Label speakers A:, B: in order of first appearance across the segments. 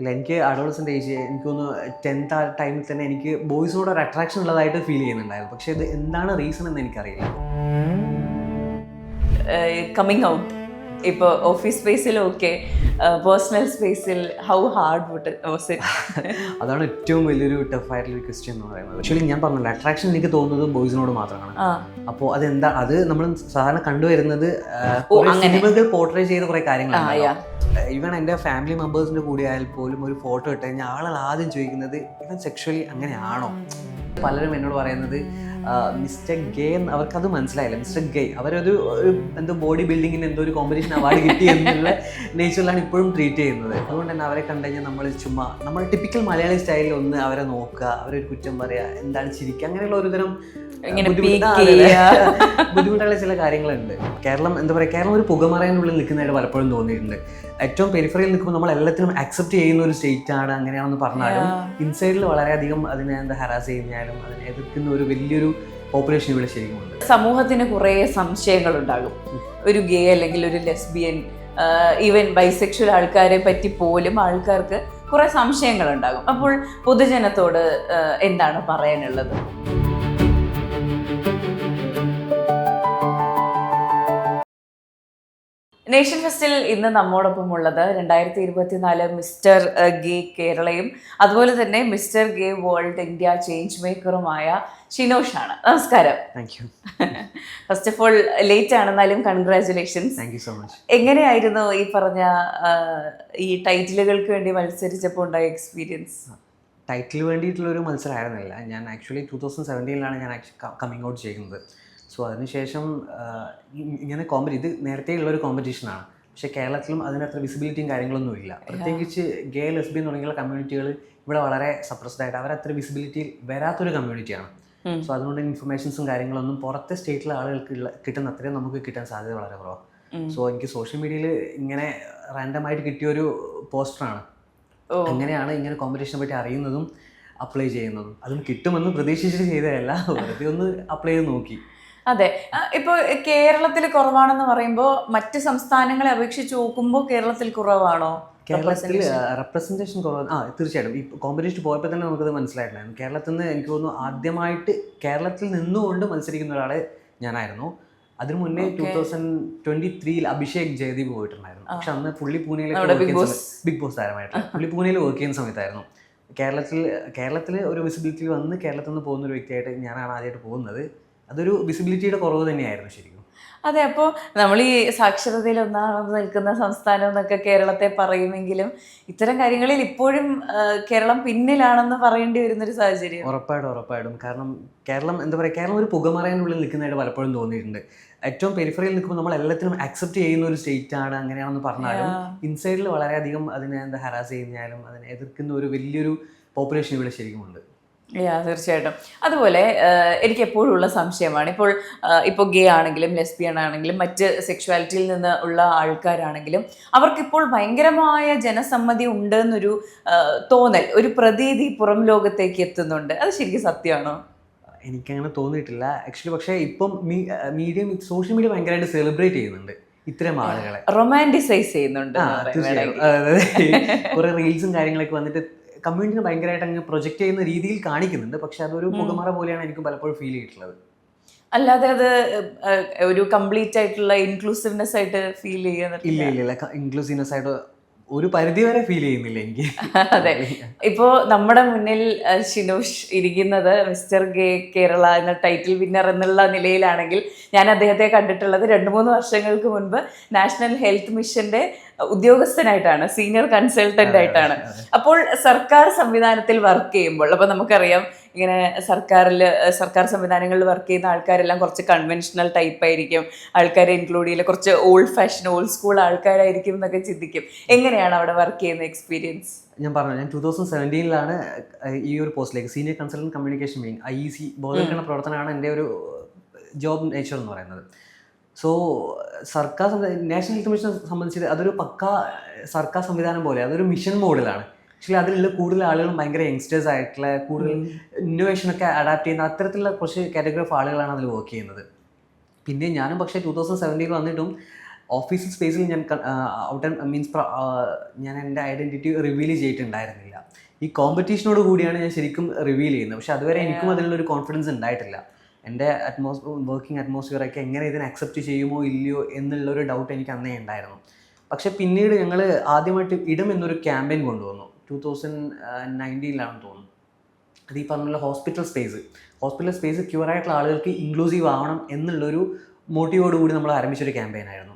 A: ഇല്ല, എനിക്ക് adolescent age എനിക്കൊന്ന് 10th ആ ടൈമിൽ തന്നെ എനിക്ക് ബോയ്സിനോട് ഒരു അട്രാക്ഷൻ ഉള്ളതായിട്ട് ഫീൽ ചെയ്യുന്നുണ്ടായിരുന്നു. പക്ഷേ ഇത് എന്താണ് റീസൺ എന്ന് എനിക്കറിയില്ല.
B: കമ്മിങ് ഔട്ട് ഇപ്പോൾ ഓഫീസ് സ്പേസിലും ഒക്കെ പേഴ്സണൽ സ്പേസിൽ ഹൗ ഹാർഡ് വാസ് ഇറ്റ്?
A: അതാണ് ഏറ്റവും വലിയൊരു ടഫായിട്ടുള്ളൊരു ക്വസ്റ്റ്യൻ എന്ന് പറയുന്നത്. ആക്ച്വലി ഞാൻ പറഞ്ഞില്ല, അട്രാക്ഷൻ എനിക്ക് തോന്നുന്നത് ബോയ്സിനോട് മാത്രമാണ്. അപ്പോൾ അതെന്താ, അത് നമ്മൾ സാധാരണ കണ്ടുവരുന്നത് സിനിമകൾ പോർട്രേ ചെയ്ത കുറേ കാര്യങ്ങളാണ്. ഈവൻ എൻ്റെ ഫാമിലി മെമ്പേഴ്സിൻ്റെ കൂടെ ആയാൽ പോലും ഒരു ഫോട്ടോ ഇട്ട് കഴിഞ്ഞാൽ ആളുകൾ ആദ്യം ചോദിക്കുന്നത് ഇവൻ സെക്ഷുവലി അങ്ങനെയാണോ. പലരും എന്നോട് പറയുന്നത് മിസ്റ്റർ ഗേ എന്ന് അവർക്കത് മനസ്സിലായില്ല. മിസ്റ്റർ ഗേ അവരൊരു എന്തോ ബോഡി ബിൽഡിങ്ങിന് എന്തോ ഒരു കോമ്പറ്റീഷൻ അവാർഡ് കിട്ടി എന്നുള്ള നേച്ചറിലാണ് ഇപ്പോഴും ട്രീറ്റ് ചെയ്യുന്നത്. അതുകൊണ്ട് തന്നെ അവരെ കണ്ടു കഴിഞ്ഞാൽ നമ്മൾ ചുമ്മാ നമ്മൾ ടിപ്പിക്കൽ മലയാളി സ്റ്റൈലിൽ ഒന്ന് അവരെ നോക്കുക, അവരൊരു കുറ്റം പറയുക, എന്താണ് ചിരിക്കുക, അങ്ങനെയുള്ള ഒരു തരം ബുദ്ധിമുട്ടുള്ള ചില കാര്യങ്ങളുണ്ട്. കേരളം എന്താ പറയുക, കേരളം ഒരു പുകമറയിനുള്ളിൽ നിൽക്കുന്നതായിട്ട് പലപ്പോഴും തോന്നിയിട്ടുണ്ട്. ഏറ്റവും പെരിഫറിയിൽ നിൽക്കുമ്പോൾ നമ്മൾ എല്ലാത്തിനും അക്സെപ്റ്റ് ചെയ്യുന്ന ഒരു സ്റ്റേറ്റ് ആണ് അങ്ങനെയാണെന്ന് പറഞ്ഞാലും ഇൻസൈഡിൽ വളരെയധികം അതിനെ ഹരാസ് ചെയ്യുന്നാലും അതിനെ എതിർക്കുന്ന ഒരു വലിയൊരു പോപ്പുലേഷൻ ഇവിടെ ശരിക്കുമുണ്ട്.
B: സമൂഹത്തിന് കുറേ സംശയങ്ങളുണ്ടാകും. ഒരു ഗേ അല്ലെങ്കിൽ ഒരു ലെസ്ബിയൻ, ഈവൻ ബൈസെക്ഷൽ ആൾക്കാരെ പറ്റി പോലും ആൾക്കാർക്ക് കുറേ സംശയങ്ങളുണ്ടാകും. അപ്പോൾ പൊതുജനത്തോട് എന്താണ് പറയാനുള്ളത്? നേഷൻ ഫെസ്റ്റിൽ ഇന്ന് നമ്മോടൊപ്പം ഉള്ളത് 2024 മിസ്റ്റർ ഗേ കേരളയും അതുപോലെ തന്നെ mister gay world India change മേക്കറുമായ ഷിനോഷാണ്. നമസ്കാരം.
A: Thank you.
B: First of all late ആണെന്നാലും congratulations.
A: Thank you so much.
B: എങ്ങനെയായിരുന്നു ഈ പറഞ്ഞ ഈ ടൈറ്റിലുകൾക്ക് വേണ്ടി മത്സരിച്ചപ്പോൾ ഉണ്ടായ എക്സ്പീരിയൻസ്?
A: ടൈറ്റിൽ വേണ്ടിയിട്ടുള്ളൊരു മത്സരമായിരുന്നില്ല. ഞാൻ ആക്ച്വലി 2017 ഞാൻ കമ്മിങ് ഔട്ട് ചെയ്യുന്നത്. സോ അതിനുശേഷം ഇങ്ങനെ ഇത് നേരത്തെ ഉള്ളൊരു കോമ്പറ്റീഷനാണ്. പക്ഷേ കേരളത്തിലും അതിനത്ര വിസിബിലിറ്റിയും കാര്യങ്ങളൊന്നും ഇല്ല. പ്രത്യേകിച്ച് ഗേ ലെസ്ബിയൻ തുടങ്ങിയുള്ള കമ്മ്യൂണിറ്റികൾ ഇവിടെ വളരെ സപ്രസ്ഡ് ആയിട്ട് അവരത്ര വിസിബിലിറ്റിയിൽ വരാത്തൊരു കമ്മ്യൂണിറ്റിയാണ്. സോ അതുകൊണ്ട് ഇൻഫർമേഷൻസും കാര്യങ്ങളൊന്നും പുറത്തെ സ്റ്റേറ്റിലെ ആളുകൾക്ക് കിട്ടുന്ന അത്രയും നമുക്ക് കിട്ടാൻ സാധ്യത വളരെ കുറവാണ്. സോ എനിക്ക് സോഷ്യൽ മീഡിയയിൽ ഇങ്ങനെ റാൻഡമായിട്ട് കിട്ടിയൊരു പോസ്റ്ററാണ്. അങ്ങനെയാണ് ഇങ്ങനെ കോമ്പറ്റീഷനെ പറ്റി അറിയുന്നതും അപ്ലൈ ചെയ്യുന്നതും. അതും കിട്ടുമെന്ന് പ്രതീക്ഷിച്ചിട്ട് ചെയ്തതല്ല, വെറുതെ ഒന്ന് അപ്ലൈ ചെയ്ത് നോക്കി.
B: അതെ, ഇപ്പോൾ കേരളത്തിൽ കുറവാണെന്ന് പറയുമ്പോൾ മറ്റ് സംസ്ഥാനങ്ങളെ അപേക്ഷിച്ച് നോക്കുമ്പോൾ കേരളത്തിൽ കുറവാണോ?
A: കേരളത്തിൽ റെപ്രസെൻറ്റേഷൻ കുറവ്. തീർച്ചയായിട്ടും ഈ കോമ്പറ്റീഷൻ പോയപ്പോൾ തന്നെ നമുക്കത് മനസ്സിലായിട്ടുണ്ടായിരുന്നു. കേരളത്തിൽ നിന്ന് എനിക്ക് തോന്നുന്നു ആദ്യമായിട്ട് കേരളത്തിൽ നിന്നുകൊണ്ട് മത്സരിക്കുന്ന ഒരാളെ ഞാനായിരുന്നു. അതിനു മുന്നേ 2023 അഭിഷേക് ജയദീപ് പോയിട്ടുണ്ടായിരുന്നു. പക്ഷെ അന്ന് പുള്ളി പൂനെയിലേക്ക് ബിഗ് ബോസ് താരമായിട്ട് പുള്ളി പൂനെയിൽ വർക്ക് ചെയ്യുന്ന സമയത്തായിരുന്നു. കേരളത്തിൽ ഒരു വിസിബിലിറ്റി വന്ന് കേരളത്തിൽ നിന്ന് പോകുന്ന ഒരു വ്യക്തിയായിട്ട് ഞാനാണ് ആദ്യമായിട്ട് പോകുന്നത്. അതൊരു വിസിബിലിറ്റിയുടെ കുറവ് തന്നെയായിരുന്നു ശരിക്കും.
B: അതെ, അപ്പോൾ നമ്മൾ ഈ സാക്ഷരതയിൽ ഒന്നാമത് നിൽക്കുന്ന സംസ്ഥാനം എന്നൊക്കെ കേരളത്തെ പറയുമെങ്കിലും ഇത്തരം കാര്യങ്ങളിൽ ഇപ്പോഴും കേരളം പിന്നിലാണെന്ന് പറയേണ്ടി വരുന്നൊരു സാഹചര്യം.
A: ഉറപ്പായിട്ടും. കാരണം കേരളം എന്താ പറയുക, കേരളം ഒരു പുകമറയിനുള്ളിൽ നിൽക്കുന്നതായിട്ട് പലപ്പോഴും തോന്നിയിട്ടുണ്ട്. ഏറ്റവും പെരിഫറിയിൽ നിൽക്കുമ്പോൾ നമ്മൾ എല്ലാത്തിനും അക്സെപ്റ്റ് ചെയ്യുന്ന ഒരു സ്റ്റേറ്റ് ആണ് അങ്ങനെയാണെന്ന് പറഞ്ഞാലും ഇൻസൈഡിൽ വളരെയധികം അതിനെ ഹരാസ് ചെയ്യുന്നാലും അതിനെ എതിർക്കുന്ന ഒരു വലിയൊരു പോപ്പുലേഷൻ ഇവിടെ ശരിക്കുമുണ്ട്.
B: തീർച്ചയായിട്ടും. അതുപോലെ എനിക്ക് എപ്പോഴും ഉള്ള സംശയമാണ്, ഇപ്പോൾ ഗേ ആണെങ്കിലും ലെസ്ബിയൻ ആണെങ്കിലും മറ്റ് സെക്ഷുവാലിറ്റിയിൽ നിന്ന് ഉള്ള ആൾക്കാരാണെങ്കിലും അവർക്കിപ്പോൾ ഭയങ്കരമായ ജനസമ്മതി ഉണ്ട് എന്നൊരു തോന്നൽ, ഒരു പ്രതീതി പുറം ലോകത്തേക്ക് എത്തുന്നുണ്ട്. അത് ശരിക്കും സത്യമാണോ?
A: എനിക്കങ്ങനെ തോന്നിയിട്ടില്ല ആക്ച്വലി. പക്ഷേ ഇപ്പം സോഷ്യൽ മീഡിയ ഭയങ്കരമായിട്ട് സെലിബ്രേറ്റ് ചെയ്യുന്നുണ്ട് ഇത്തരം ആളുകളെ,
B: റൊമാൻറ്റിസൈസ് ചെയ്യുന്നുണ്ട്.
A: കുറെ റീൽസും കാര്യങ്ങളൊക്കെ വന്നിട്ട് കമ്മ്യൂണിറ്റിനെ ഭയങ്കരമായിട്ട് അങ്ങ് പ്രൊജക്റ്റ് ചെയ്യുന്ന രീതിയിൽ കാണിക്കുന്നുണ്ട്. പക്ഷെ അതൊരു പുകമറ പോലെയാണ് എനിക്ക് പലപ്പോഴും ഫീൽ ചെയ്തിട്ടുള്ളത്.
B: അല്ലാതെ അത് ഒരു കംപ്ലീറ്റ് ആയിട്ടുള്ള ഇൻക്ലൂസീവ്നെസ് ആയിട്ട് ഫീൽ ചെയ്യുന്നില്ല.
A: ഇല്ല, ഇൻക്ലൂസീവ്നെസ് ആയിട്ട് ഒരു പരിധി വരെ ഫീൽ ചെയ്യുന്നില്ല എനിക്ക്.
B: അതെ, ഇപ്പോൾ നമ്മുടെ മുന്നിൽ ഷിനോഷ് ഇരിക്കുന്നത് മിസ്റ്റർ ഗേ കേരള എന്ന ടൈറ്റിൽ വിന്നർ എന്നുള്ള നിലയിലാണെങ്കിൽ ഞാൻ അദ്ദേഹത്തെ കണ്ടിട്ടുള്ളത് 2-3 വർഷങ്ങൾക്ക് മുൻപ് നാഷണൽ ഹെൽത്ത് മിഷന്റെ ഉദ്യോഗസ്ഥനായിട്ടാണ്, സീനിയർ കൺസൾട്ടന്റ് ആയിട്ടാണ്. അപ്പോൾ സർക്കാർ സംവിധാനത്തിൽ വർക്ക് ചെയ്യുമ്പോൾ, അപ്പോൾ നമുക്കറിയാം ഇങ്ങനെ സർക്കാർ സംവിധാനങ്ങളിൽ വർക്ക് ചെയ്യുന്ന ആൾക്കാരെല്ലാം കുറച്ച് കൺവെൻഷണൽ ടൈപ്പ് ആയിരിക്കും, ആൾക്കാരെ ഇൻക്ലൂഡ് ചെയ്യില്ല, കുറച്ച് ഓൾഡ് ഫാഷൻ ഓൾഡ് സ്കൂൾ ആൾക്കാരായിരിക്കും എന്നൊക്കെ ചിന്തിക്കും. എങ്ങനെയാണ് അവിടെ വർക്ക് ചെയ്യുന്ന എക്സ്പീരിയൻസ്?
A: ഞാൻ 2017 ഈ ഒരു പോസ്റ്റിലേക്ക് senior consultant communication wing IEC ബോധവൽക്കരണ പ്രവർത്തനമാണ് എൻ്റെ ഒരു ജോബ് നേച്ചർ എന്ന് പറയുന്നത്. സോ സർക്കാർ നാഷണൽ ഹെൽത്ത് മിഷനെ സംബന്ധിച്ച് അതൊരു പക്കാ സർക്കാർ സംവിധാനം പോലെ, അതൊരു മിഷൻ മോഡലാണ്. ആക്ച്വലി അതിലുള്ള കൂടുതൽ ആളുകളും ഭയങ്കര യങ്സ്റ്റേഴ്സ് ആയിട്ടുള്ള, കൂടുതൽ ഇന്നോവേഷനൊക്കെ അഡാപ്റ്റ് ചെയ്യുന്ന അത്തരത്തിലുള്ള കുറച്ച് കാറ്റഗറി ഓഫ് ആളുകളാണ് അതിൽ വർക്ക് ചെയ്യുന്നത്. പിന്നെ ഞാനും പക്ഷേ 2017 വന്നിട്ടും ഓഫീസ് സ്പേസിൽ ഞാൻ ഔട്ട് മീൻസ് ഞാൻ എൻ്റെ ഐഡൻറ്റിറ്റി റിവീൽ ചെയ്തിട്ടുണ്ടായിരുന്നില്ല. ഈ കോമ്പറ്റീഷനോട് കൂടിയാണ് ഞാൻ ശരിക്കും റിവീൽ ചെയ്യുന്നത്. പക്ഷെ അതുവരെ എനിക്കും അതിനുള്ളൊരു കോൺഫിഡൻസ് ഉണ്ടായിട്ടില്ല. എൻ്റെ വർക്കിംഗ് അറ്റ്മോസ്ഫിയറൊക്കെ എങ്ങനെ ഇതിനെ അക്സെപ്റ്റ് ചെയ്യുമോ ഇല്ലയോ എന്നുള്ളൊരു ഡൗട്ട് എനിക്ക് അന്നേ ഉണ്ടായിരുന്നു. പക്ഷെ പിന്നീട് ഞങ്ങൾ ആദ്യമായിട്ട് ഇടം എന്നൊരു ക്യാമ്പയിൻ കൊണ്ടുവന്നു. 2019 തോന്നുന്നു. അത് ഈ പറഞ്ഞ ഹോസ്പിറ്റൽ സ്പേസ് ക്യൂറായിട്ടുള്ള ആളുകൾക്ക് ഇൻക്ലൂസീവ് ആവണം എന്നുള്ളൊരു മോട്ടീവോടുകൂടി നമ്മൾ ആരംഭിച്ചൊരു ക്യാമ്പയിൻ ആയിരുന്നു.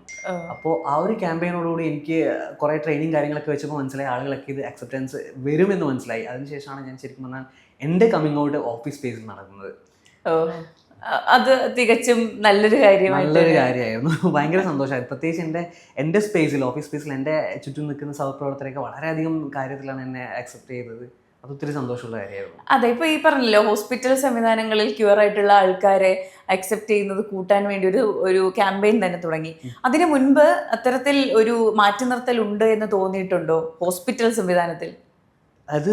A: അപ്പോൾ ആ ഒരു ക്യാമ്പയിനോടുകൂടി എനിക്ക് കുറേ ട്രെയിനിങ് കാര്യങ്ങളൊക്കെ വെച്ചപ്പോൾ മനസ്സിലായി ആളുകളൊക്കെ ഇത് അക്സെപ്റ്റൻസ് വരുമെന്ന് മനസ്സിലായി. അതിനുശേഷമാണ് ഞാൻ ശരിക്കും പറഞ്ഞാൽ എൻ്റെ കമ്മിങ് ഔട്ട് ഓഫീസ് സ്പേസിൽ നടക്കുന്നത്.
B: അത് തികച്ചും നല്ലൊരു
A: കാര്യമായിരുന്നു. ഭയങ്കര സന്തോഷമായി. പ്രത്യേകിച്ച് എൻ്റെ സ്പേസിൽ, ഓഫീസ് സ്പേസിൽ എൻ്റെ ചുറ്റും നിൽക്കുന്ന സഹപ്രവർത്തകരൊക്കെ വളരെയധികം കാര്യത്തിലാണ് എന്നെ അക്സെപ്റ്റ് ചെയ്തത്. അതൊത്തിരി സന്തോഷമുള്ള കാര്യമായിരുന്നു.
B: അതെ, ഇപ്പൊ ഈ പറഞ്ഞല്ലോ ഹോസ്പിറ്റൽ സംവിധാനങ്ങളിൽ ക്യൂർ ആയിട്ടുള്ള ആൾക്കാരെ അക്സെപ്റ്റ് ചെയ്യുന്നത് കൂട്ടാൻ വേണ്ടി ഒരു ക്യാമ്പയിൻ തന്നെ തുടങ്ങി. അതിനു മുൻപ് അത്തരത്തിൽ ഒരു മാറ്റി നിർത്തൽ ഉണ്ട് എന്ന് തോന്നിയിട്ടുണ്ടോ ഹോസ്പിറ്റൽ സംവിധാനത്തിൽ?
A: അത്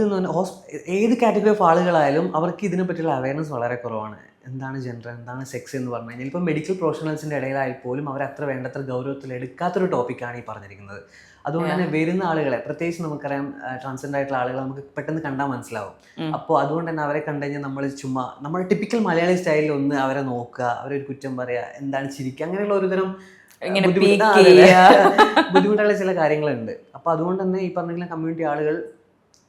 A: ഏത് കാറ്റഗറി ഓഫ് ആളുകളായാലും അവർക്ക് ഇതിനെ പറ്റിയുള്ള അവയർനെസ് വളരെ കുറവാണ്. എന്താണ് ജെൻഡർ, എന്താണ് സെക്സ് എന്ന് പറഞ്ഞു കഴിഞ്ഞാൽ ഇപ്പോൾ മെഡിക്കൽ പ്രൊഫഷണൽസിൻ്റെ ഇടയിലായി പോലും അവരത്ര വേണ്ടത്ര ഗൗരവത്തിൽ എടുക്കാത്തൊരു ടോപ്പിക്കാണ് ഈ പറഞ്ഞിരിക്കുന്നത്. അതുകൊണ്ട് തന്നെ വരുന്ന ആളുകളെ, പ്രത്യേകിച്ച് നമുക്കറിയാം ട്രാൻസ്ജെൻഡർ ആയിട്ടുള്ള ആളുകളെ നമുക്ക് പെട്ടെന്ന് കണ്ടാൽ മനസ്സിലാവും. അപ്പോൾ അതുകൊണ്ട് തന്നെ അവരെ കണ്ടു കഴിഞ്ഞാൽ നമ്മൾ ചുമ്മാ നമ്മുടെ ടിപ്പിക്കൽ മലയാളി സ്റ്റൈലിൽ ഒന്ന് അവരെ നോക്കുക, അവരൊരു കുറ്റം പറയുക, എന്താണ് ചിരിക്കുക, അങ്ങനെയുള്ള ഒരുതരം ബുദ്ധിമുട്ടുള്ള ചില കാര്യങ്ങളുണ്ട്. അപ്പോൾ അതുകൊണ്ട് തന്നെ ഈ പറഞ്ഞ കമ്മ്യൂണിറ്റി ആളുകൾ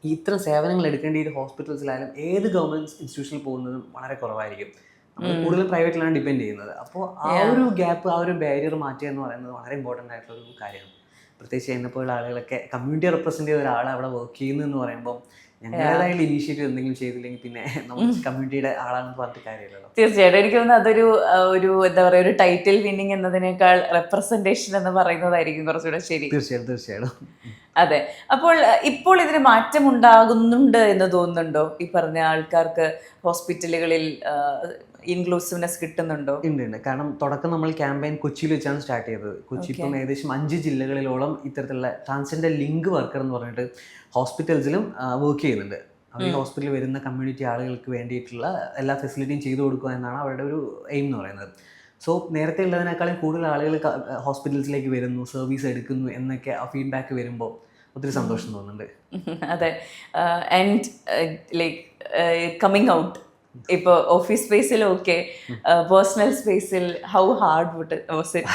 A: ഇത്തരം സേവനങ്ങൾ എടുക്കേണ്ട ഈ ഹോസ്പിറ്റൽസിലായാലും ഏത് ഗവൺമെൻറ് ഇൻസ്റ്റിറ്റ്യൂഷനിൽ പോകുന്നതും വളരെ കുറവായിരിക്കും. നമ്മൾ കൂടുതലും പ്രൈവറ്റിലാണ് ഡിപ്പെൻഡ് ചെയ്യുന്നത്. അപ്പോൾ ആ ഒരു ഗ്യാപ്പ്, ആ ഒരു ബാരിയർ മാറ്റുക എന്ന് പറയുന്നത് വളരെ ഇമ്പോർട്ടൻ്റ് ആയിട്ടുള്ള ഒരു കാര്യമാണ്. പ്രത്യേകിച്ച് എന്നെപ്പോലുള്ള ആളുകളൊക്കെ കമ്മ്യൂണിറ്റി റെപ്രസെൻ്റ് ചെയ്ത ഒരാൾ അവിടെ വർക്ക് ചെയ്യുന്നു എന്ന് പറയുമ്പോൾ ഞങ്ങളേതായാലും ഇനീഷ്യേറ്റീവ് എന്തെങ്കിലും ചെയ്തില്ലെങ്കിൽ പിന്നെ നമ്മൾ കമ്മ്യൂണിറ്റിയുടെ ആളാണെന്ന് പറഞ്ഞിട്ട് കാര്യമില്ലല്ലോ.
B: തീർച്ചയായിട്ടും എനിക്ക് തോന്നുന്നു അതൊരു എന്താ പറയുക, ഒരു ടൈറ്റിൽ വിന്നിങ് എന്നതിനേക്കാൾ റെപ്രസെന്റേഷൻ എന്ന് പറയുന്നതായിരിക്കും കുറച്ചുകൂടെ ശരി.
A: തീർച്ചയായിട്ടും.
B: അതെ. ഇപ്പോൾ ഇതിന് മാറ്റം ഉണ്ടാകുന്നുണ്ട് എന്ന് തോന്നുന്നുണ്ടോ? ഈ പറഞ്ഞ ആൾക്കാർക്ക് ഹോസ്പിറ്റലുകളിൽ ഇൻക്ലൂസീവ്നെസ് കിട്ടുന്നുണ്ടോ?
A: ഉണ്ട്. കാരണം തുടക്കം നമ്മൾ ക്യാമ്പയിൻ കൊച്ചിയിൽ വെച്ചാണ് സ്റ്റാർട്ട് ചെയ്തത്. കൊച്ചി ഇപ്പം ഏകദേശം 5 ജില്ലകളിലോളം ഇത്തരത്തിലുള്ള ട്രാൻസ്ജെൻഡർ ലിങ്ക് വർക്കർ എന്ന് പറഞ്ഞിട്ട് ഹോസ്പിറ്റൽസിലും വർക്ക് ചെയ്യുന്നുണ്ട്. അവർ ഈ ഹോസ്പിറ്റലിൽ വരുന്ന കമ്മ്യൂണിറ്റി ആളുകൾക്ക് വേണ്ടിയിട്ടുള്ള എല്ലാ ഫെസിലിറ്റിയും ചെയ്തു കൊടുക്കുക എന്നാണ് അവരുടെ ഒരു എയിം എന്ന് പറയുന്നത്. സോ നേരത്തെ ഉള്ളതിനേക്കാളും കൂടുതൽ ആളുകൾ ഹോസ്പിറ്റൽസിലേക്ക് വരുന്നു, സർവീസ് എടുക്കുന്നു എന്നൊക്കെ ആ ഫീഡ്ബാക്ക് വരുമ്പോൾ ഒത്തിരി സന്തോഷം തോന്നുന്നുണ്ട്.
B: അതെ. ആൻഡ് ലൈക്ക് കമ്മിങ് ഔട്ട് ഇപ്പോൾ ഓഫീസ് സ്പേസിൽ ഓക്കെ, പേഴ്സണൽ സ്പേസിൽ ഹൗ ഹാർഡ് വാസ് ഇറ്റ്?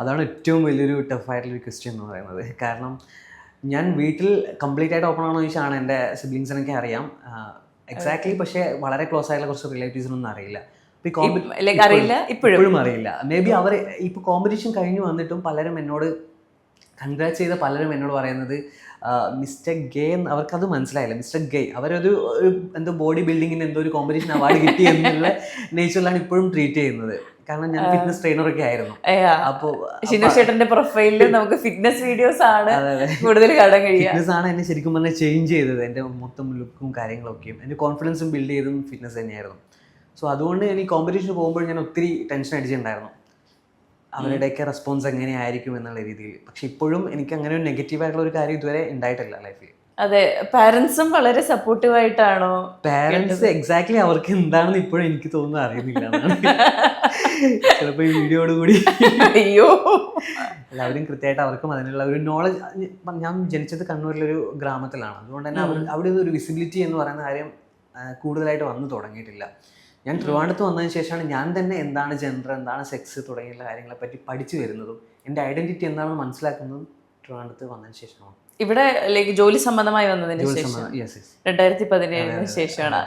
A: അതാണ് ഏറ്റവും വലിയൊരു ടഫായിട്ടുള്ളൊരു ക്വസ്റ്റ്യൻ എന്ന് പറയുന്നത്. കാരണം ഞാൻ വീട്ടിൽ കംപ്ലീറ്റ് ആയിട്ട് ഓപ്പൺ ആണോ ചോദിച്ചാണ് എൻ്റെ സിബ്ലിങ്സിനൊക്കെ അറിയാം എക്സാക്ട്ലി. പക്ഷേ വളരെ ക്ലോസ് ആയിട്ടുള്ള കുറച്ച് റിലേറ്റീവ്സിനൊന്നും അറിയില്ല. ഇപ്പോഴും അറിയില്ല. മേ ബി അവർ ഇപ്പോൾ കോമ്പറ്റീഷൻ കഴിഞ്ഞ് വന്നിട്ടും പലരും എന്നോട് കൺഗ്രാറ്റ്സ് ചെയ്ത പലരും എന്നോട് പറയുന്നത് മിസ്റ്റർ ഗേ, അവർക്കത് മനസ്സിലായില്ല. മിസ്റ്റർ ഗേ അവരൊരു എന്തോ ബോഡി ബിൽഡിങ്ങിന് എന്തോ ഒരു കോമ്പറ്റീഷൻ അവാർഡ് കിട്ടി എന്നുള്ള നേച്ചറിലാണ് ഇപ്പോഴും ട്രീറ്റ് ചെയ്യുന്നത്. കാരണം ഞാൻ ഫിറ്റ്നസ് ട്രെയിനറൊക്കെ ആയിരുന്നു. അപ്പോൾ
B: ഷിനോഷേട്ടന്റെ പ്രൊഫൈലിൽ നമുക്ക് ഫിറ്റ്നസ് വീഡിയോസ് ആണ് കൂടുതൽ കാണാൻ കഴിയുക.
A: ഫിറ്റ്നസ് ആണ് എന്നെ ശരിക്കും പറഞ്ഞാൽ ചേഞ്ച് ചെയ്തത്. എൻ്റെ മൊത്തം ലുക്കും കാര്യങ്ങളൊക്കെയും എൻ്റെ കോൺഫിഡൻസും ബിൽഡ് ചെയ്തതും ഫിറ്റ്നസ് തന്നെയായിരുന്നു. സോ അതുകൊണ്ട് ഞാൻ ഈ കോമ്പറ്റീഷന് പോകുമ്പോൾ ഞാൻ ഒത്തിരി ടെൻഷൻ അടിച്ചിട്ടുണ്ടായിരുന്നു, അവരുടെയൊക്കെ റെസ്പോൺസ് എങ്ങനെയായിരിക്കും എന്നുള്ള രീതിയിൽ. പക്ഷെ ഇപ്പോഴും എനിക്ക് അങ്ങനെ ഒരു നെഗറ്റീവായിട്ടുള്ള ഒരു കാര്യം ഇതുവരെ ഉണ്ടായിട്ടില്ല ലൈഫിൽ.
B: അതെ, പാരന്റ്സും വളരെ സപ്പോർട്ടീവ് ആയിട്ടാണോ?
A: പാരന്റ്സ് എക്സാക്ട്ലി അവർക്ക് എന്താണെന്ന് ഇപ്പോഴും എനിക്ക് തോന്നുന്നത് അറിയുന്നില്ല. ചിലപ്പോൾ ഈ വീഡിയോയോട് കൂടി
B: അയ്യോ
A: എല്ലാവരും കൃത്യമായിട്ട് അവർക്കും അതിനുള്ള ഒരു നോളജ്. ഞാൻ ജനിച്ചത് കണ്ണൂരിലൊരു ഗ്രാമത്തിലാണ്. അതുകൊണ്ട് തന്നെ അവിടെ ഒരു വിസിബിലിറ്റി എന്ന് പറയുന്ന കാര്യം കൂടുതലായിട്ട് വന്നു തുടങ്ങിയിട്ടില്ല. ഞാൻ ട്രിവാൻഡ്രത്ത് വന്നതിന് ശേഷമാണ് ഞാൻ തന്നെ എന്താണ് ജെൻഡർ, എന്താണ് സെക്സ് തുടങ്ങിയുള്ള കാര്യങ്ങളെ പറ്റി പഠിച്ചു വരുന്നതും എൻ്റെ ഐഡന്റിറ്റി എന്താണെന്ന് മനസ്സിലാക്കുന്നതും ട്രിവാൻഡ്രത്ത് വന്നതിന് ശേഷമാണ്.
B: ഇവിടെ ലൈക്ക് ജോലി സംബന്ധമായി വന്നതിന് ശേഷം 2017 ശേഷമാണ്.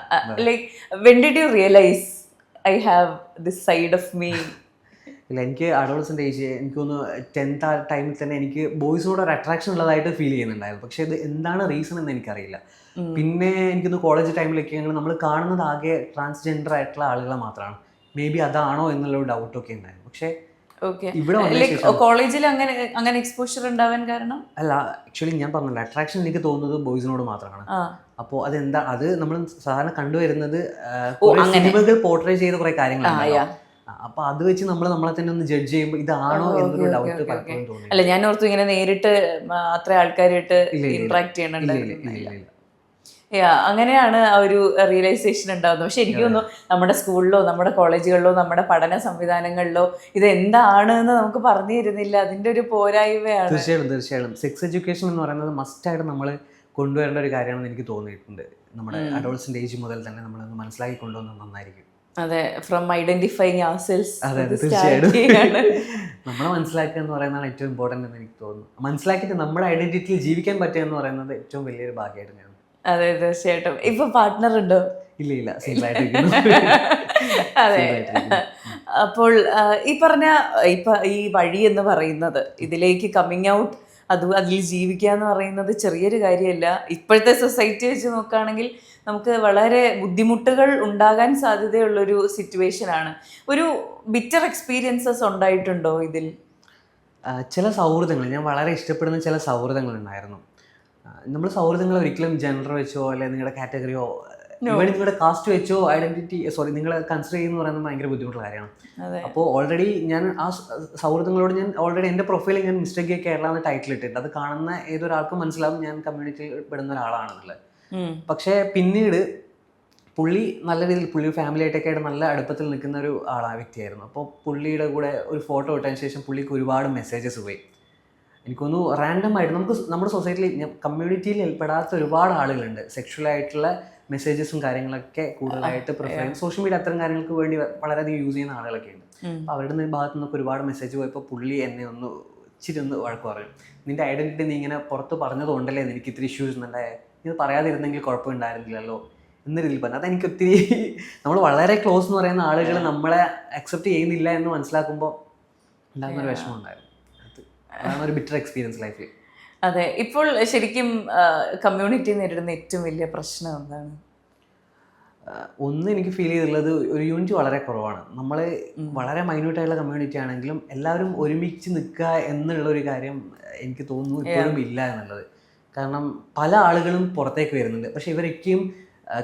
B: Like when did you realise I have this side of me?
A: ഇല്ല, എനിക്ക് അഡോളസെൻ്റ് ഏജ് എനിക്കൊന്ന് 10th ആ ടൈമിൽ തന്നെ എനിക്ക് ബോയ്സിനോട് ഒരു അട്രാക്ഷൻ ഉള്ളതായിട്ട് ഫീൽ ചെയ്യുന്നുണ്ടായിരുന്നു. പക്ഷേ ഇത് എന്താണ് റീസൺ എന്ന് എനിക്കറിയില്ല. പിന്നെ എനിക്കൊന്ന് കോളേജ് ടൈമിലൊക്കെ നമ്മൾ കാണുന്നത് ആകെ ട്രാൻസ്ജെൻഡർ ആയിട്ടുള്ള ആളുകളെ മാത്രമാണ്. മേ ബി അതാണോ എന്നുള്ളൊരു ഡൗട്ടൊക്കെ ഉണ്ടായിരുന്നു. പക്ഷേ
B: കോളേജിൽ അങ്ങനെ എക്സ്പോഷർ ഉണ്ടാവാൻ കാരണം
A: അല്ല, ആക്ച്വലി ഞാൻ പറഞ്ഞല്ലോ അട്രാക്ഷൻ എനിക്ക് തോന്നുന്നത് ബോയ്സിനോട് മാത്രമാണ്. അപ്പോൾ അതെന്താ, അത് നമ്മൾ സാധാരണ കണ്ടുവരുന്നത് സിനിമകൾ പോർട്രേ ചെയ്ത കുറെ കാര്യങ്ങളാണ്. അപ്പൊ അത് വെച്ച് നമ്മളെ തന്നെ ഒന്ന് ജഡ്ജ് ചെയ്യുമ്പോൾ ഇതാണോ എന്നൊരു ഡൗട്ട് പലപ്പോഴും തോന്നി.
B: അല്ല, ഞാൻ ഓർത്തു ഇങ്ങനെ നേരിട്ട് അത്ര ആൾക്കാരായിട്ട് ഇന്ററാക്ട് ചെയ്യണുണ്ടായിരുന്നില്ല. അങ്ങനെയാണ് ആ ഒരു റിയലൈസേഷൻ ഉണ്ടാകുന്നത്. പക്ഷെ എനിക്ക് തോന്നുന്നു നമ്മുടെ സ്കൂളിലോ നമ്മുടെ കോളേജുകളിലോ നമ്മുടെ പഠന സംവിധാനങ്ങളിലോ ഇത് എന്താണ് എന്ന് നമുക്ക് പറഞ്ഞു തരുന്നില്ല. അതിന്റെ ഒരു പോരായ്മയാണ്.
A: തീർച്ചയായിട്ടും സെക്സ് എഡ്യൂക്കേഷൻ എന്ന് പറയുന്നത് മസ്റ്റായിട്ട് നമ്മൾ കൊണ്ടുവരേണ്ട ഒരു കാര്യമാണെന്ന് എനിക്ക് തോന്നിയിട്ടുണ്ട്. നമ്മുടെ അഡോൾസെന്റ് ഏജ് മുതൽ തന്നെ നമ്മളത് മനസ്സിലാക്കി കൊണ്ടുവന്നത് നന്നായിരിക്കും.
B: അതെ, ഫ്രം ഐഡന്റിഫൈങ് ourselves.
A: അതെ തീർച്ചയായിട്ടും നമ്മളെ മനസ്സിലാക്കുക എന്ന് പറയുന്നതാണ് ഏറ്റവും ഇമ്പോർട്ടൻ്റ് എന്ന് എനിക്ക് തോന്നുന്നു. മനസ്സിലാക്കിയിട്ട് നമ്മുടെ ഐഡന്റിറ്റിയിൽ ജീവിക്കാൻ പറ്റുക എന്ന് പറയുന്നത് ഏറ്റവും വലിയൊരു ഭാഗ്യമായിട്ട് ഞാൻ.
B: അതെ തീർച്ചയായിട്ടും. ഇപ്പൊ പാർട്ട്ണർ ഉണ്ടോ?
A: ഇല്ല സിംഗിൾ ആയിട്ടിരിക്കുന്നു.
B: അതെ. അപ്പോൾ ഈ പറഞ്ഞ ഈ വഴി എന്ന് പറയുന്നത്, ഇതിലേക്ക് കമ്മിങ് ഔട്ട്, അതിൽ ജീവിക്കുക എന്ന് പറയുന്നത് ചെറിയൊരു കാര്യമല്ല. ഇപ്പോഴത്തെ സൊസൈറ്റി വെച്ച് നോക്കുകയാണെങ്കിൽ നമുക്ക് വളരെ ബുദ്ധിമുട്ടുകൾ ഉണ്ടാകാൻ സാധ്യതയുള്ളൊരു സിറ്റുവേഷനാണ്. ഒരു ബിറ്റർ എക്സ്പീരിയൻസസ് ഉണ്ടായിട്ടുണ്ടോ ഇതിൽ?
A: ചില സൗഹൃദങ്ങൾ, ഞാൻ വളരെ ഇഷ്ടപ്പെടുന്ന ചില സൗഹൃദങ്ങൾ ഉണ്ടായിരുന്നു. നമ്മൾ സൗഹൃദങ്ങൾ ഒരിക്കലും ജെൻഡർ വെച്ചോ അല്ലെങ്കിൽ നിങ്ങളുടെ കാറ്റഗറിയോ ഇവിടെ നിങ്ങളുടെ കാസ്റ്റ് വെച്ചോ നിങ്ങളെ കൺസിഡർ ചെയ്യുന്ന പറയുന്നത് ഭയങ്കര ബുദ്ധിമുട്ടുള്ള കാര്യമാണ്. അപ്പോൾ ഓൾറെഡി ഞാൻ ആ സൗഹൃദങ്ങളോട് ഞാൻ ഓൾറെഡി എൻ്റെ പ്രൊഫൈലിൽ ഞാൻ മിസ്റ്റർ ഗേ കേരള എന്ന ടൈറ്റിൽ ഇട്ടിട്ടുണ്ട്. അത് കാണുന്ന ഏതൊരാൾക്കും മനസ്സിലാവും ഞാൻ കമ്മ്യൂണിറ്റിയിൽ പെടുന്ന ഒരാളാണെന്നുള്ളത്. പക്ഷേ പിന്നീട് പുള്ളി നല്ല രീതിയിൽ പുള്ളി ഫാമിലി ആയിട്ടൊക്കെ ആയിട്ട് നല്ല അടുപ്പത്തിൽ നിൽക്കുന്ന ഒരു വ്യക്തിയായിരുന്നു. അപ്പോൾ പുള്ളിയുടെ കൂടെ ഒരു ഫോട്ടോ ഇട്ടതിന് ശേഷം പുള്ളിക്ക് ഒരുപാട് മെസ്സേജസ് പോയി. എനിക്കൊന്നു റാൻഡമായിട്ട് നമ്മുടെ സൊസൈറ്റിയിൽ കമ്മ്യൂണിറ്റിയിൽ പെടാത്ത ഒരുപാട് ആളുകളുണ്ട്. സെക്ഷുവലായിട്ടുള്ള മെസ്സേജസും കാര്യങ്ങളൊക്കെ കൂടുതലായിട്ട് പ്രിഫർ ചെയ്യുന്നത് സോഷ്യൽ മീഡിയ അത്തരം കാര്യങ്ങൾക്ക് വേണ്ടി വളരെയധികം യൂസ് ചെയ്യുന്ന ആളുകളൊക്കെ ഉണ്ട്. അപ്പോൾ അവരുടെ ഭാഗത്തു നിന്നൊക്കെ ഒരുപാട് മെസ്സേജ് പോയപ്പോൾ പുള്ളി എന്നെ ഇച്ചിരി വഴക്ക് പറയും. നിന്റെ ഐഡന്റിറ്റി നീ ഇങ്ങനെ പുറത്ത് പറഞ്ഞതുകൊണ്ടല്ലേ എനിക്ക് ഇത്തിരി ഇഷ്യൂസ് ഉണ്ടായേ, ഇത് പറയാതിരുന്നെങ്കിൽ കുഴപ്പമുണ്ടായിരുന്നില്ലല്ലോ എന്ന രീതിയിൽ പറഞ്ഞു. അതെനിക്ക് ഒത്തിരി നമ്മൾ വളരെ ക്ലോസ് എന്ന് പറയുന്ന ആളുകൾ നമ്മളെ അക്സെപ്റ്റ് ചെയ്യുന്നില്ല എന്ന് മനസ്സിലാക്കുമ്പോൾ ഉണ്ടാകുന്നൊരു വിഷമം ഉണ്ടായിരുന്നു. അതാണ് ഒരു ബിറ്റർ എക്സ്പീരിയൻസ് ലൈഫിൽ.
B: അതെ. ഇപ്പോൾ ശരിക്കും കമ്മ്യൂണിറ്റി നേരിടുന്ന ഏറ്റവും വലിയ പ്രശ്നം എന്താണ്?
A: ഒന്ന് എനിക്ക് ഫീൽ ചെയ്തിട്ടുള്ളത് ഒരു യൂണിറ്റി വളരെ കുറവാണ്. നമ്മൾ വളരെ മൈന്യൂട്ടായിട്ടുള്ള കമ്മ്യൂണിറ്റി ആണെങ്കിലും എല്ലാവരും ഒരുമിച്ച് നിൽക്കുക എന്നുള്ളൊരു കാര്യം എനിക്ക് തോന്നുന്നു ഇപ്പോഴും ഇല്ല എന്നുള്ളത്. കാരണം പല ആളുകളും പുറത്തേക്ക് വരുന്നുണ്ട്, പക്ഷെ ഇവരൊക്കെയും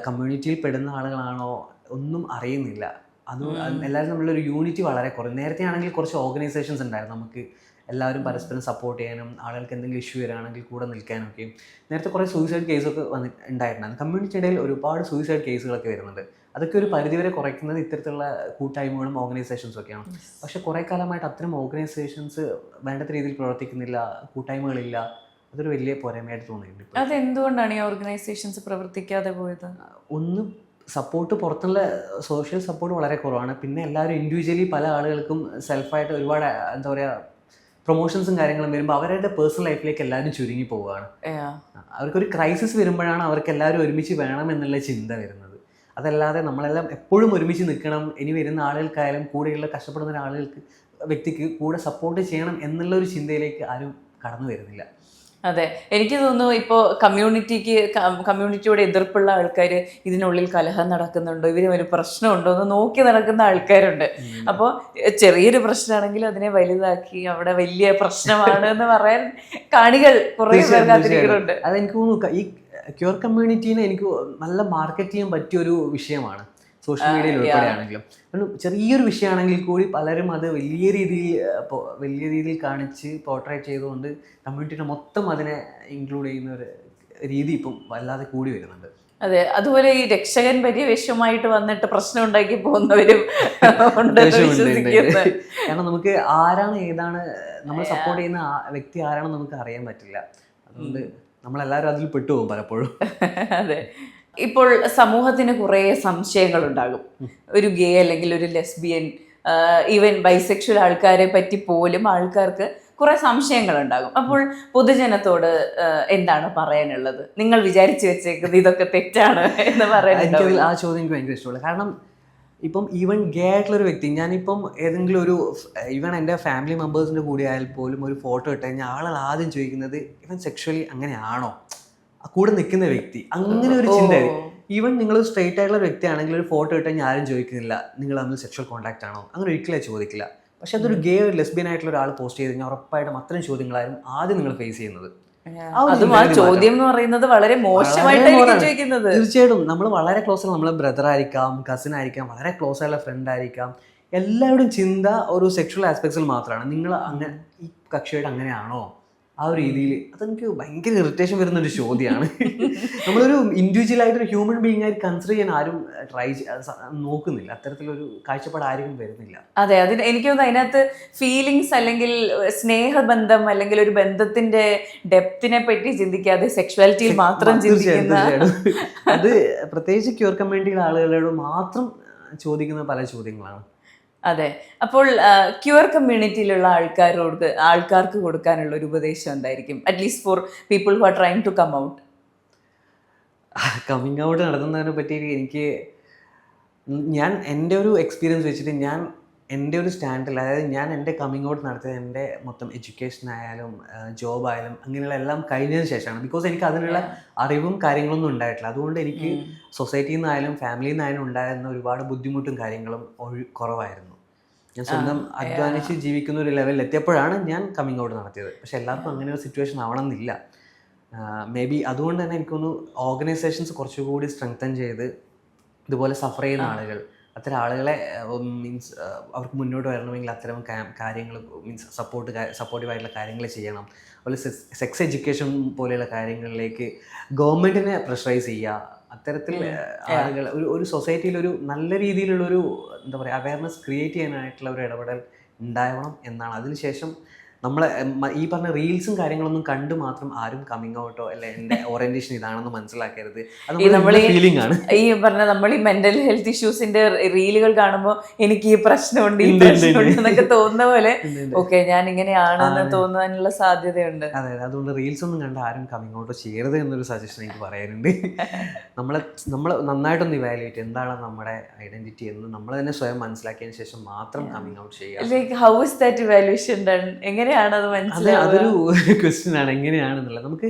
A: കമ്മ്യൂണിറ്റിയിൽ പെടുന്ന ആളുകളാണോ ഒന്നും അറിയുന്നില്ല. അത് എല്ലാവരും തമ്മിലൊരു യൂണിറ്റി വളരെ കുറവ്. നേരത്തെ ആണെങ്കിൽ കുറച്ച് ഓർഗനൈസേഷൻസ് ഉണ്ടായിരുന്നു, നമുക്ക് എല്ലാവരും പരസ്പരം സപ്പോർട്ട് ചെയ്യാനും ആളുകൾക്ക് എന്തെങ്കിലും ഇഷ്യൂ വരികയാണെങ്കിൽ കൂടെ നിൽക്കാനൊക്കെയും. നേരത്തെ കുറേ സൂയിസൈഡ് കേസൊക്കെ ഉണ്ടായിട്ടുണ്ടായിരുന്നു. കമ്മ്യൂണിറ്റി ഇടയിൽ ഒരുപാട് സൂയിസൈഡ് കേസുകളൊക്കെ വരുന്നുണ്ട്. അതൊക്കെ ഒരു പരിധിവരെ കുറയ്ക്കുന്നത് ഇത്തരത്തിലുള്ള കൂട്ടായ്മകളും ഓർഗനൈസേഷൻസും ഒക്കെയാണ്. പക്ഷെ കുറേ കാലമായിട്ട് അത്തരം ഓർഗനൈസേഷൻസ് വേണ്ടത്ര രീതിയിൽ പ്രവർത്തിക്കുന്നില്ല, കൂട്ടായ്മകളില്ല. അതൊരു വലിയ പോരായ്മയായിട്ട് തോന്നിയിട്ടുണ്ട്.
B: അതെന്തുകൊണ്ടാണ് ഈ ഓർഗനൈസേഷൻസ് പ്രവർത്തിക്കാതെ പോയത്?
A: ഒന്ന് സപ്പോർട്ട്, പുറത്തുള്ള സോഷ്യൽ സപ്പോർട്ട് വളരെ കുറവാണ്. പിന്നെ എല്ലാവരും ഇൻഡിവിജ്വലി പല ആളുകൾക്കും സെൽഫായിട്ട് ഒരുപാട് എന്താ പറയുക പ്രൊമോഷൻസും കാര്യങ്ങളും വരുമ്പോൾ അവരുടെ പേഴ്സണൽ ലൈഫിലേക്ക് എല്ലാവരും ചുരുങ്ങി പോവുകയാണ്. അവർക്കൊരു ക്രൈസിസ് വരുമ്പോഴാണ് അവർക്ക് എല്ലാവരും ഒരുമിച്ച് വേണം എന്നുള്ള ചിന്ത വരുന്നത്. അതല്ലാതെ നമ്മളെല്ലാം എപ്പോഴും ഒരുമിച്ച് നിൽക്കണം, ഇനി വരുന്ന ആളുകൾക്കായാലും കൂടെയുള്ള കഷ്ടപ്പെടുന്ന വ്യക്തിക്ക് കൂടെ സപ്പോർട്ട് ചെയ്യണം എന്നുള്ള ഒരു ചിന്തയിലേക്ക് ആരും കടന്നു വരുന്നില്ല.
B: അതെ, എനിക്ക് തോന്നുന്നു ഇപ്പോൾ കമ്മ്യൂണിറ്റിയോട് എതിർപ്പുള്ള ആൾക്കാർ ഇതിനുള്ളിൽ കലഹം നടക്കുന്നുണ്ടോ, ഇവര് ഒരു പ്രശ്നമുണ്ടോ എന്ന് നോക്കി നടക്കുന്ന ആൾക്കാരുണ്ട്. അപ്പോൾ ചെറിയൊരു പ്രശ്നമാണെങ്കിൽ അതിനെ വലുതാക്കി അവിടെ വലിയ പ്രശ്നമാണ് എന്ന് പറയാൻ കാണികൾ കുറേ പേർ കാത്തിരിക്കുന്നുണ്ട്.
A: അതെനിക്ക് തോന്നുന്നു ഈ ക്യൂർ കമ്മ്യൂണിറ്റീനെ എനിക്ക് നല്ല മാർക്കറ്റ് ചെയ്യാൻ പറ്റിയൊരു വിഷയമാണ് സോഷ്യൽ മീഡിയയിൽ ഉൾപ്പെടെയാണെങ്കിലും. ചെറിയൊരു വിഷയമാണെങ്കിൽ കൂടി പലരും അത് വലിയ രീതിയിൽ കാണിച്ച് പോർട്രേറ്റ് ചെയ്തുകൊണ്ട് കമ്മ്യൂണിറ്റിനെ മൊത്തം അതിനെ ഇൻക്ലൂഡ് ചെയ്യുന്ന ഒരു രീതി ഇപ്പം വല്ലാതെ കൂടി വരുന്നുണ്ട്.
B: അതെ, അതുപോലെ ഈ രക്ഷകൻ പര്യവേഷമായിട്ട് വന്നിട്ട് പ്രശ്നം ഉണ്ടാക്കി പോകുന്നവരും
A: കാരണം നമുക്ക് ആരാണ് ഏതാണ് നമ്മൾ സപ്പോർട്ട് ചെയ്യുന്ന വ്യക്തി ആരാണെന്ന് നമുക്ക് അറിയാൻ പറ്റില്ല. അതുകൊണ്ട് നമ്മളെല്ലാവരും അതിൽ പെട്ടുപോകും പലപ്പോഴും.
B: അതെ, ഇപ്പോൾ സമൂഹത്തിന് കുറേ സംശയങ്ങൾ ഉണ്ടാകും. ഒരു ഗേ അല്ലെങ്കിൽ ഒരു ലെസ്ബിയൻ, ഈവൻ ബൈസെക്ഷൽ ആൾക്കാരെ പറ്റി പോലും ആൾക്കാർക്ക് കുറെ സംശയങ്ങളുണ്ടാകും. അപ്പോൾ പൊതുജനത്തോട് എന്താണ് പറയാനുള്ളത്? നിങ്ങൾ വിചാരിച്ചു വെച്ചേക്കുന്നത് ഇതൊക്കെ തെറ്റാണ് എന്ന് പറയാൻ?
A: ആ ചോദ്യം എനിക്ക് ഭയങ്കര ഇഷ്ടമുള്ള. കാരണം ഇപ്പം ഈവൻ ഗേ ആയിട്ടുള്ളൊരു വ്യക്തി, ഞാനിപ്പം ഏതെങ്കിലും ഒരു ഈവൻ എൻ്റെ ഫാമിലി മെമ്പേഴ്സിൻ്റെ കൂടെ ആയാൽ പോലും ഒരു ഫോട്ടോ ഇട്ട് കഴിഞ്ഞാൽ ആളുകൾ ആദ്യം ചോദിക്കുന്നത് ഇവൻ സെക്ഷുവലി അങ്ങനെയാണോ, കൂടെ നിൽക്കുന്ന വ്യക്തി, അങ്ങനെ ഒരു ചിന്ത. ഈവൻ നിങ്ങൾ സ്ട്രെയിറ്റ് ആയിട്ടുള്ള ഒരു വ്യക്തിയാണെങ്കിൽ ഒരു ഫോട്ടോ ഇട്ട് കഴിഞ്ഞാൽ ആരും ചോദിക്കുന്നില്ല നിങ്ങൾ തമ്മിൽ സെക്ഷൽ കോൺടാക്ട് ആണോ, അങ്ങനെ ഒരിക്കലും ചോദിക്കില്ല. പക്ഷെ അതൊരു ഗേ ഒരു ലെസ്ബിയൻ ആയിട്ടുള്ള ഒരാൾ പോസ്റ്റ് ചെയ്ത് കഴിഞ്ഞാൽ ഉറപ്പായിട്ടും അത്തരം ചോദ്യങ്ങളാരും ആദ്യം നിങ്ങൾ ഫേസ് ചെയ്യുന്നത്.
B: ചോദ്യം എന്ന് പറയുന്നത് വളരെ മോശമായിട്ടായിരിക്കും.
A: തീർച്ചയായിട്ടും നമ്മൾ വളരെ ക്ലോസ് ആയി, നമ്മളെ ബ്രദർ ആയിരിക്കാം, കസിൻ ആയിരിക്കാം, വളരെ ക്ലോസ് ആയിട്ടുള്ള ഫ്രണ്ട് ആയിരിക്കാം, എല്ലാവരുടെയും ചിന്ത ഒരു സെക്ഷൽ ആസ്പെക്ട്സിൽ മാത്രമാണ്. നിങ്ങൾ അങ്ങനെ ഈ കക്ഷിയായിട്ട് അങ്ങനെയാണോ, ആ ഒരു രീതിയിൽ അതെനിക്ക് ഭയങ്കര ഇറിറ്റേഷൻ വരുന്ന ഒരു ചോദ്യമാണ്. നമ്മളൊരു ഇൻഡിവിജ്വൽ ആയിട്ടൊരു ഹ്യൂമൻ ബീങ് ആയിട്ട് കൺസിഡർ ചെയ്യാൻ ആരും നോക്കുന്നില്ല. അത്തരത്തിലൊരു കാഴ്ചപ്പാട് ആരും വരുന്നില്ല.
B: അതെ, അതിന് എനിക്ക് തോന്നുന്നു അതിനകത്ത് ഫീലിങ്സ് അല്ലെങ്കിൽ സ്നേഹബന്ധം അല്ലെങ്കിൽ ഒരു ബന്ധത്തിന്റെ ഡെപ്തിനെ പറ്റി ചിന്തിക്കാതെ സെക്ഷുവാലിറ്റിയിൽ മാത്രം ചിന്തിക്കുന്ന,
A: അത് പ്രത്യേകിച്ച് ക്യൂർ കമ്മ്യൂണിറ്റിയിലെ ആളുകളോട് മാത്രം ചോദിക്കുന്ന പല ചോദ്യങ്ങളാണ്.
B: അതെ. അപ്പോൾ ക്യൂർ കമ്മ്യൂണിറ്റിയിലുള്ള ആൾക്കാർക്ക് കൊടുക്കാനുള്ള ഒരു ഉപദേശം എന്തായിരിക്കും, at least for people who are trying to come out?
A: Coming out നടത്തുന്നതിനെ പറ്റി ഞാൻ എൻ്റെ ഒരു എക്സ്പീരിയൻസ് വെച്ചിട്ട് എൻ്റെ ഒരു സ്റ്റാൻഡിൽ, അതായത് ഞാൻ എൻ്റെ കമ്മിങ് ഔട്ട് നടത്തിയത് എൻ്റെ മൊത്തം എഡ്യൂക്കേഷൻ ആയാലും ജോബായാലും അങ്ങനെയുള്ള എല്ലാം കഴിഞ്ഞതിന് ശേഷമാണ്. ബിക്കോസ് എനിക്ക് അതിനുള്ള അറിവും കാര്യങ്ങളൊന്നും ഉണ്ടായിട്ടില്ല. അതുകൊണ്ട് എനിക്ക് സൊസൈറ്റിയിൽ നിന്നായാലും ഫാമിലിയിൽ നിന്നായാലും ഉണ്ടായിരുന്ന ഒരുപാട് ബുദ്ധിമുട്ടും കാര്യങ്ങളും കുറവായിരുന്നു. ഞാൻ സ്വന്തം അധ്വാനിച്ച് ജീവിക്കുന്ന ഒരു ലെവലിൽ എത്തിയപ്പോഴാണ് ഞാൻ കമ്മിങ് ഔട്ട് നടത്തിയത്. പക്ഷെ എല്ലാവർക്കും അങ്ങനെ ഒരു സിറ്റുവേഷൻ ആവണമെന്നില്ല. മേ ബി അതുകൊണ്ട് തന്നെ എനിക്കൊന്ന് ഓർഗനൈസേഷൻസ് കുറച്ചുകൂടി സ്ട്രെങ്തൻ ചെയ്ത് ഇതുപോലെ സഫർ ചെയ്യുന്ന ആളുകൾ, അത്തരം ആളുകളെ മീൻസ് അവർക്ക് മുന്നോട്ട് വരണമെങ്കിൽ അത്തരം കാര്യങ്ങൾ മീൻസ് സപ്പോർട്ടീവായിട്ടുള്ള കാര്യങ്ങൾ ചെയ്യണം. അതുപോലെ സെക്സ് എഡ്യൂക്കേഷൻ പോലെയുള്ള കാര്യങ്ങളിലേക്ക് ഗവൺമെൻറ്റിനെ പ്രഷറൈസ് ചെയ്യുക. അത്തരത്തിൽ ആളുകൾ ഒരു സൊസൈറ്റിയിൽ ഒരു നല്ല രീതിയിലുള്ളൊരു എന്താ പറയുക അവയർനെസ് ക്രിയേറ്റ് ചെയ്യാനായിട്ടുള്ള ഒരു ഇടപെടൽ ഉണ്ടാവണം എന്നാണ്. അതിനുശേഷം നമ്മളെ ഈ പറഞ്ഞ റീൽസും കാര്യങ്ങളൊന്നും കണ്ട് മാത്രം ആരും കമ്മിങ് ഔട്ടോ അല്ലെ എൻ്റെ ഓറിയന്റേഷൻ ഇതാണെന്ന് മനസ്സിലാക്കരുത്. അത് ഫീലിംഗ് ആണ്.
B: ഈ പറഞ്ഞ നമ്മൾ ഈ മെന്റൽ ഹെൽത്ത് ഇഷ്യൂസിന്റെ റീലുകൾ കാണുമ്പോൾ എനിക്ക് ഈ പ്രശ്നമുണ്ട് ഈ പ്രശ്നമുണ്ട് എന്നൊക്കെ തോന്നുന്ന പോലെ ഓക്കെ ഞാൻ ഇങ്ങനെയാണെന്ന് തോന്നാനുള്ള സാധ്യതയുണ്ട്.
A: അതെ, അതുകൊണ്ട് റീൽസ് ഒന്നും കണ്ട് ആരും കമ്മിങ് ഔട്ടോ ചെയ്യരുത് എന്നൊരു സജഷൻ എനിക്ക് പറയാനുണ്ട്. നമ്മൾ നന്നായിട്ടൊന്ന് ഇവാലുവേറ്റ് എന്താണ് നമ്മുടെ ഐഡന്റിറ്റി എന്ന് നമ്മൾ തന്നെ സ്വയം മനസ്സിലാക്കിയതിന് ശേഷം മാത്രം കമ്മിങ് ഔട്ട് ചെയ്യുക.
B: How is that evaluation done?
A: അതൊരു ക്വസ്റ്റ്യൻ ആണ്, എങ്ങനെയാണെന്നുള്ളത്. നമുക്ക്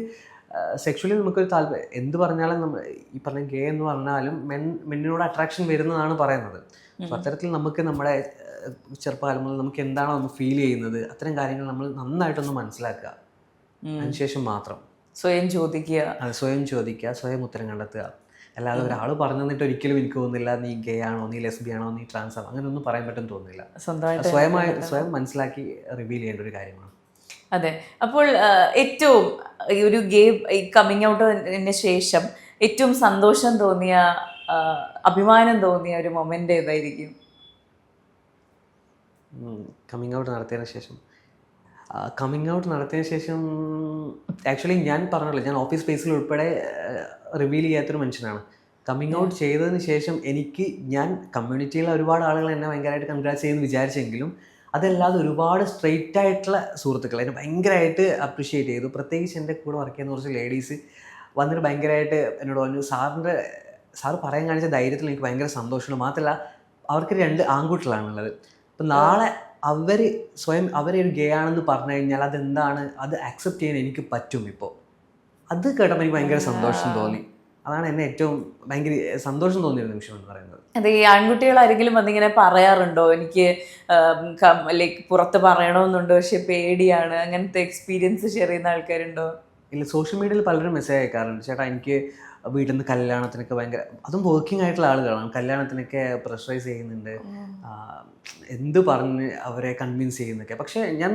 A: സെക്ഷുവലി നമുക്കൊരു താല്പര്യം എന്ത് പറഞ്ഞാലും നമ്മൾ ഈ പറഞ്ഞ ഗേ എന്ന് പറഞ്ഞാലും മെന്നിനോട് അട്രാക്ഷൻ വരുന്നതാണ് പറയുന്നത്. അപ്പോൾ അത്തരത്തിൽ നമുക്ക് നമ്മുടെ ചെറുപ്പകാലം മുതൽ നമുക്ക് എന്താണോ നമ്മൾ ഫീൽ ചെയ്യുന്നത് അത്തരം കാര്യങ്ങൾ നമ്മൾ നന്നായിട്ടൊന്ന് മനസ്സിലാക്കുക. അതിനുശേഷം മാത്രം
B: സ്വയം ചോദിക്കുക,
A: സ്വയം ഉത്തരം കണ്ടെത്തുക. അല്ലാതെ ഒരാൾ പറഞ്ഞു തന്നിട്ട് ഒരിക്കലും എനിക്ക് തോന്നുന്നില്ല നീ ഗേ ആണോ, നീ ലെസ്ബി ആണോ, നീ ട്രാൻസ് ആണോ, അങ്ങനെ ഒന്നും പറയാൻ പറ്റും തോന്നുന്നില്ല. സ്വയം മനസ്സിലാക്കി റിവീൽ ചെയ്യേണ്ട ഒരു കാര്യമാണ്.
B: അതെ. അപ്പോൾ ഏറ്റവും ഒരു ഗേ കമ്മിങ് ഔട്ടിന് ശേഷം ഏറ്റവും സന്തോഷം തോന്നിയ, അഭിമാനം തോന്നിയ ഒരു മൊമെന്റ് ഏതായിരിക്കും?
A: കമ്മിങ് ഔട്ട് നടത്തിയതിന് ശേഷം ആക്ച്വലി ഞാൻ പറഞ്ഞല്ലോ, ഞാൻ ഓഫീസ് സ്പേസിൽ ഉൾപ്പെടെ റിവീൽ ചെയ്യാത്തൊരു മനുഷ്യനാണ്. കമ്മിങ് ഔട്ട് ചെയ്തതിന് ശേഷം ഞാൻ കമ്മ്യൂണിറ്റിയിലെ ഒരുപാട് ആളുകൾ എന്നെ ഭയങ്കരമായിട്ട് കൺഗ്രാറ്റ്സ് ചെയ്യുമെന്ന് വിചാരിച്ചെങ്കിലും അതല്ലാതെ ഒരുപാട് സ്ട്രെയിറ്റ് ആയിട്ടുള്ള സുഹൃത്തുക്കൾ എന്നെ ഭയങ്കരമായിട്ട് അപ്രിഷ്യേറ്റ് ചെയ്തു. പ്രത്യേകിച്ച് എൻ്റെ കൂടെ വർക്ക് ചെയ്യുന്ന കുറച്ച് ലേഡീസ് വന്നിട്ട് ഭയങ്കരമായിട്ട് എന്നോട് പറഞ്ഞു, സാറ് പറയാൻ കാണിച്ച ധൈര്യത്തിൽ എനിക്ക് ഭയങ്കര സന്തോഷമുണ്ട്. മാത്രമല്ല അവർക്ക് 2 ആൺകുട്ടികളാണുള്ളത്. അപ്പം നാളെ അവരെ ഒരു ഗേ ആണെന്ന് പറഞ്ഞു കഴിഞ്ഞാൽ അതെന്താണ്, അത് ആക്സെപ്റ്റ് ചെയ്യാൻ എനിക്ക് പറ്റും. ഇപ്പോൾ അത് കേട്ടപ്പോൾ എനിക്ക് ഭയങ്കര സന്തോഷം തോന്നി. അതാണ് എന്നെ ഏറ്റവും ഭയങ്കര സന്തോഷം തോന്നിയ നിമിഷം എന്ന് പറയുന്നത്.
B: അതെ, ഈ ആൺകുട്ടികൾ ആരെങ്കിലും വന്നിങ്ങനെ പറയാറുണ്ടോ എനിക്ക് ലൈക്ക് പുറത്ത് പറയണമെന്നുണ്ടോ പക്ഷെ പേടിയാണ്, അങ്ങനത്തെ എക്സ്പീരിയൻസ് ഷെയർ ചെയ്യുന്ന ആൾക്കാരുണ്ടോ?
A: ഇല്ല, സോഷ്യൽ മീഡിയയിൽ പലരും മെസ്സേജ് അയക്കാറുണ്ട്, ചേട്ടാ എനിക്ക് വീട്ടിൽ നിന്ന് കല്യാണത്തിനൊക്കെ ഭയങ്കര, അതും വർക്കിംഗ് ആയിട്ടുള്ള ആളുകളാണ്, കല്യാണത്തിനൊക്കെ പ്രഷറൈസ് ചെയ്യുന്നുണ്ട്, എന്ത് പറഞ്ഞ് അവരെ കൺവിൻസ് ചെയ്യുന്നൊക്കെ. പക്ഷേ ഞാൻ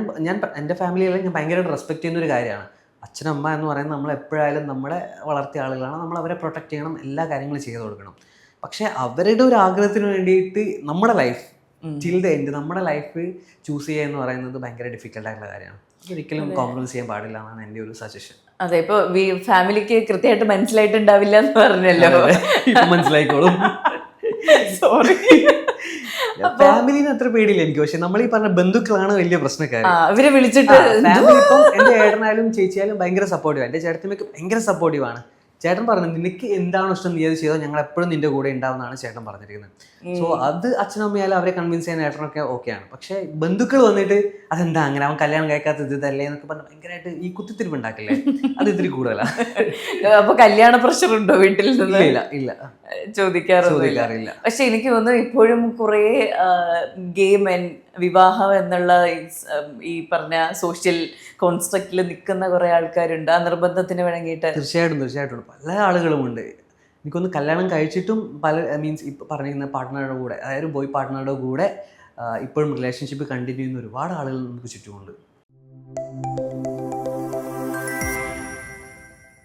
A: എൻ്റെ ഫാമിലിയിൽ ഞാൻ ഭയങ്കരമായിട്ട് റെസ്പെക്ട് ചെയ്യുന്നൊരു കാര്യമാണ്. അച്ഛനമ്മ എന്ന് പറയുന്നത് നമ്മൾ എപ്പോഴായാലും നമ്മളെ വളർത്തിയ ആളുകളാണ്, നമ്മൾ അവരെ പ്രൊട്ടക്റ്റ് ചെയ്യണം, എല്ലാ കാര്യങ്ങളും ചെയ്തു കൊടുക്കണം. പക്ഷേ അവരുടെ ഒരു ആഗ്രഹത്തിന് വേണ്ടിയിട്ട് നമ്മുടെ ലൈഫ് ടിൽ ദ എൻഡ് നമ്മുടെ ലൈഫ് ചൂസ് ചെയ്യുക എന്ന് പറയുന്നത് ഭയങ്കര ഡിഫിക്കൽട്ടായിട്ടുള്ള കാര്യമാണ്. ഒരിക്കലും കോംപ്രമൈസ് ചെയ്യാൻ പാടില്ല എന്നാണ് എൻ്റെ ഒരു സജഷൻ.
B: അതെ, ഇപ്പോൾ ഫാമിലിക്ക് കൃത്യമായിട്ട് മനസ്സിലായിട്ടുണ്ടാവില്ല എന്ന് പറഞ്ഞല്ലോ,
A: മനസ്സിലായിക്കോളും. സോറി, ഫാമിലിന് അത്ര പേടിയില്ല എനിക്ക്. പക്ഷെ നമ്മൾ ഈ പറഞ്ഞ ബന്ധുക്കളാണ് വലിയ പ്രശ്നക്കാർ.
B: ഇവരെ വിളിച്ചിട്ട്
A: ഫാമിലി ഇപ്പം എൻ്റെ ഏട്ടനായാലും ചേച്ചിയായാലും ഭയങ്കര സപ്പോർട്ടീവ്, എൻ്റെ ചേട്ടത്തിനൊക്കെ ഭയങ്കര സപ്പോർട്ടീവാണ്. ചേട്ടൻ പറഞ്ഞു നിനക്ക് എന്താണോ ഇഷ്ടം നീ അത് ചെയ്തോ, ഞങ്ങൾ എപ്പോഴും നിന്റെ കൂടെ ഉണ്ടാവുന്നതാണ് ചേട്ടൻ പറഞ്ഞിരിക്കുന്നത്. സോ അത് അച്ഛനമ്മയാലും അവരെ കൺവിൻസ് ചെയ്യാൻ ഏട്ടനൊക്കെ ഓക്കെയാണ്. പക്ഷെ ബന്ധുക്കൾ വന്നിട്ട് അതെന്താ അങ്ങനെ, അവൻ കല്യാണം കഴിക്കാത്ത ഇതല്ലേ എന്നൊക്കെ പറഞ്ഞ് ഭയങ്കരമായിട്ട് ഈ കുത്തിത്തിരിപ്പ് ഉണ്ടാക്കില്ലേ, അത് ഇത്തിരി കൂടുതലാണ്.
B: അപ്പൊ കല്യാണ പ്രഷർ ഉണ്ടോ വീട്ടിൽ നിന്ന്?
A: ഇല്ല,
B: ചോദിക്കാറില്ല. പക്ഷെ എനിക്ക് തോന്നുന്നു ഇപ്പോഴും കുറേ ഗേ മെൻ വിവാഹം എന്നുള്ള ഈ പറഞ്ഞ സോഷ്യൽ കോൺസ്ട്രക്റ്റിൽ നിൽക്കുന്ന കുറേ ആൾക്കാരുണ്ട്, ആ നിർബന്ധത്തിന് വേണമെങ്കിട്ട്.
A: തീർച്ചയായിട്ടും പല ആളുകളുമുണ്ട്. എനിക്കൊന്ന് കല്യാണം കഴിച്ചിട്ടും പല മീൻസ് ഇപ്പം പറഞ്ഞിരുന്ന പാർട്ട്ണറുടെ കൂടെ, അതായത് ബോയ് പാർട്ട്ണറുടെ കൂടെ ഇപ്പോഴും റിലേഷൻഷിപ്പ് കണ്ടിന്യൂ ചെയ്യുന്ന ഒരുപാട് ആളുകൾ നമുക്ക് ചുറ്റുമുണ്ട്.